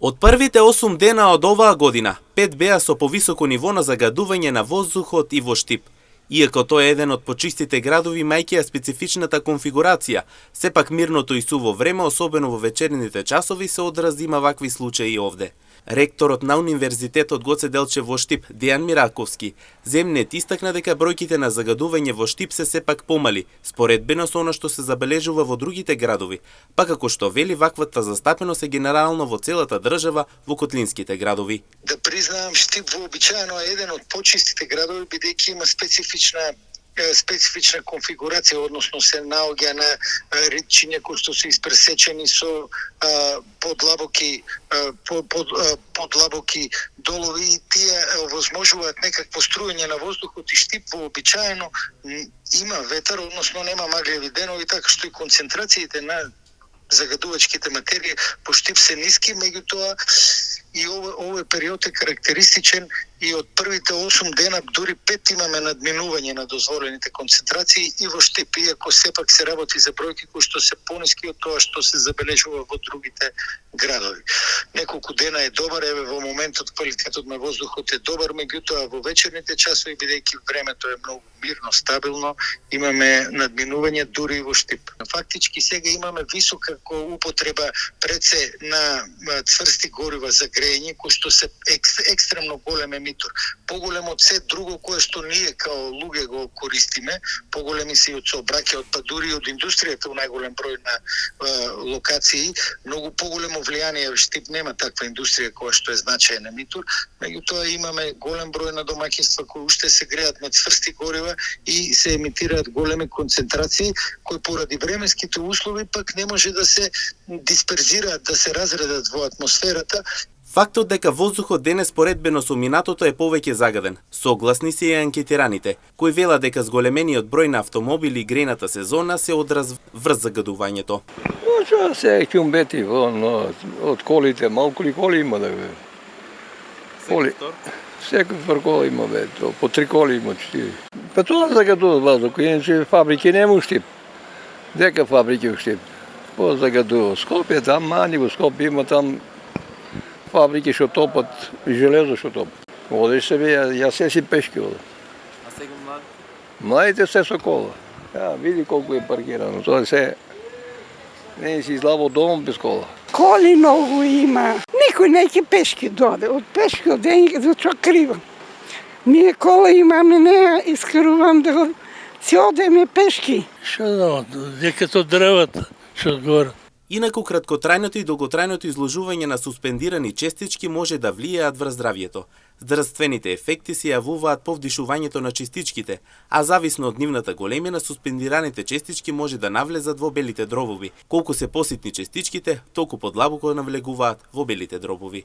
Од првите 8 дена од оваа година, 5 беа со повисоко ниво на загадување на воздухот и во Штип. Иако тоа е еден од почистите градови, мајќи ја специфичната конфигурација, сепак мирното и суво време, особено во вечерните часови, се одрази има вакви случаи овде. Ректорот на Универзитетот Гоце Делчев во Штип, Дејан Мираковски, земнет истакна дека бројките на загадување во Штип се сепак помали, споредбено со она што се забележува во другите градови, па како што вели, ваквата застапеност е генерално во целата држава во котлинските градови. Да признаам, Штип вообичаено е еден од почистите градови, бидејќи има специфична конфигурација, односно се наоѓа на речиња кои што се испресечени со подлабоки долови и тие овозможуваат некакво струјање на воздухот и Штип вообичаено има ветар, односно нема маглеви денови, така што и концентрациите на загадувачките материи по Штип се ниски, меѓутоа и овој период е карактеристичен и од првите 8 дена дури 5 имаме надминување на дозволените концентрации и во Штип, иако сепак се работи за бројки кои што се пониски од тоа што се забележува во другите градови. Неколку дена е добар, еве во моментот квалитетот на воздухот е добар, меѓутоа во вечерните часови, бидејќи времето е многу мирно, стабилно, имаме надминување дури и во Штип. Фактички сега имаме висока употреба пред се на цврсти горива за грејење, кои што се екстремно голем емитор. Поголем од се друго кое што ние као луѓе го користиме, поголеми се и од сообраќајот, па дури и од индустријата во најголем број на локации, многу поголемо влијание. Штип нема таква индустрија која што е значаен емитор, меѓутоа имаме голем број на домаќинства кои уште се греат на цврсти горива и се емитираат големи концентрации кои поради временските услови пак не може да се дисперзираат, да се разредат во атмосферата. Фактот дека воздухот денес споредбено со минатото е повеќе загаден. Согласни се и анкетираните, кои велат дека зголемениот број на автомобили и грејната сезона се одраз врз загадувањето. Што се ќумбети од колите, малку ли коли има да бе? Секој кола има бе, по 3 коли има 4. Па тоа загадува воздух, иначе фабрики нема Штип. Дека фабрики у Штип? По загадува Скопје, там мани во Скопје има там фабрики што топат, железо што топат. Одеш себе, ја се си пешки ода. А сега млади? Младите се со кола. Види колку е паркирано. Тоа се не си излаво дом без кола. Коли многу има. Никој не ќе пешки доде. Од пешки одење до што криво. Ние кола имаме, не искрувам да си одеме пешки. Што знам, дека тоа дрвата што горе. Инаку краткотрајното и долготрајното изложување на суспендирани честички може да влијаат врз здравјето. Здравствените ефекти се јавуваат по вдишувањето на честичките, а зависно од нивната големина, суспендираните честички може да навлезат во белите дробови. Колку се поситни честичките, толку подлабоко навлегуваат во белите дробови.